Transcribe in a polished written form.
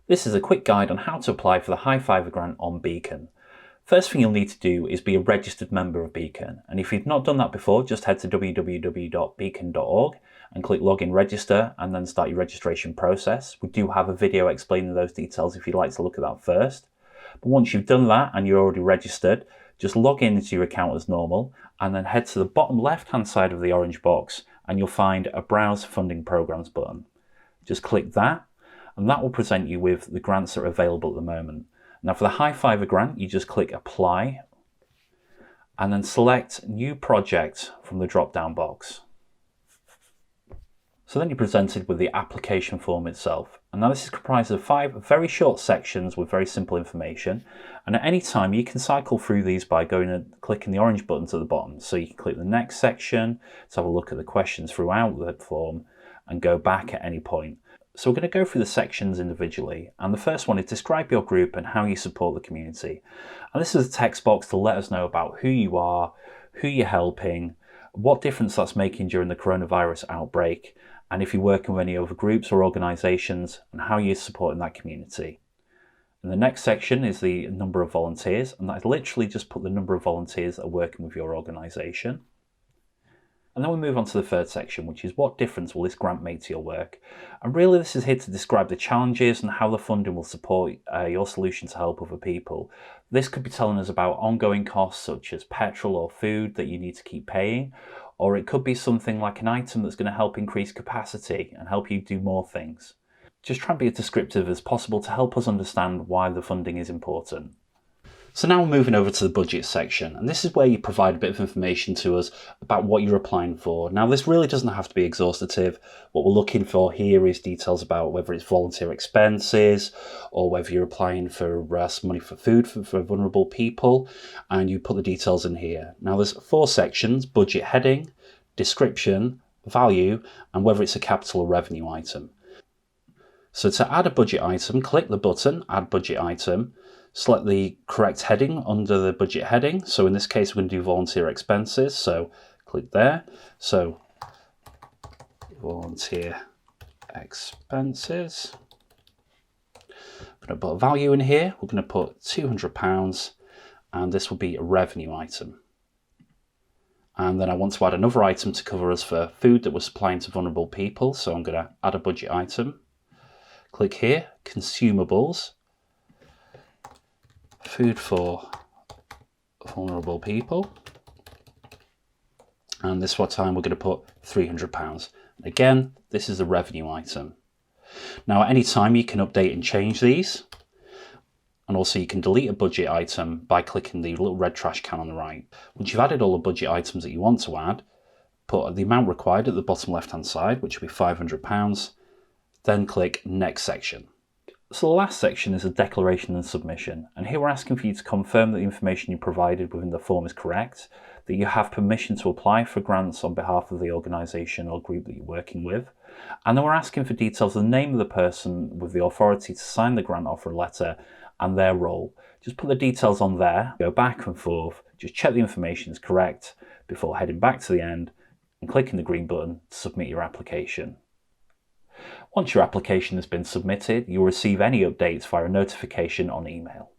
This is a quick guide on how to apply for the HIGHFIVER Grant on Beacon. First thing you'll need to do is be a registered member of Beacon, and if you've not done that before, just head to www.beacon.org and click Login Register and then start your registration process. We do have a video explaining those details if you'd like to look at that first. But once you've done that and you're already registered, just log in into your account as normal and then head to the bottom left hand side of the orange box and you'll find a Browse Funding Programs button. Just click that and that will present you with the grants that are available at the moment. Now for the HIGHFIVER Grant, you just click Apply and then select New Project from the drop-down box. So then you're presented with the application form itself. And now this is comprised of 5 very short sections with very simple information. And at any time you can cycle through these by going and clicking the orange buttons at the bottom. So you can click the next section to have a look at the questions throughout the form and go back at any point. So we're going to go through the sections individually, and the first one is describe your group and how you support the community. And this is a text box to let us know about who you are, who you're helping, what difference that's making during the coronavirus outbreak, and if you're working with any other groups or organisations, and how you're supporting that community. And the next section is the number of volunteers, and that's literally just put the number of volunteers that are working with your organisation. And then we move on to the third section, which is what difference will this grant make to your work? And really this is here to describe the challenges and how the funding will support your solution to help other people. This could be telling us about ongoing costs such as petrol or food that you need to keep paying, or it could be something like an item that's going to help increase capacity and help you do more things. Just try and be as descriptive as possible to help us understand why the funding is important. So now we're moving over to the budget section, and this is where you provide a bit of information to us about what you're applying for. Now this really doesn't have to be exhaustive. What we're looking for here is details about whether it's volunteer expenses or whether you're applying for some money for food for vulnerable people, and you put the details in here. Now there's 4 sections: budget heading, description, value, and whether it's a capital or revenue item. So to add a budget item, click the button Add Budget Item. Select the correct heading under the budget heading. So in this case, we're going to do volunteer expenses. So click there. So volunteer expenses. I'm going to put a value in here. We're going to put £200, and this will be a revenue item. And then I want to add another item to cover us for food that we're supplying to vulnerable people. So I'm going to add a budget item. Click here, consumables. Food for vulnerable people, and this time we're going to put £300. Again, this is a revenue item. Now at any time you can update and change these, and also you can delete a budget item by clicking the little red trash can on the right. Once you've added all the budget items that you want to add, put the amount required at the bottom left hand side, which will be £500, then click next section. So the last section is a declaration and submission, and here we're asking for you to confirm that the information you provided within the form is correct, that you have permission to apply for grants on behalf of the organisation or group that you're working with, and then we're asking for details of the name of the person with the authority to sign the grant offer letter and their role. Just put the details on there, go back and forth, just check the information is correct before heading back to the end and clicking the green button to submit your application. Once your application has been submitted, you'll receive any updates via a notification on email.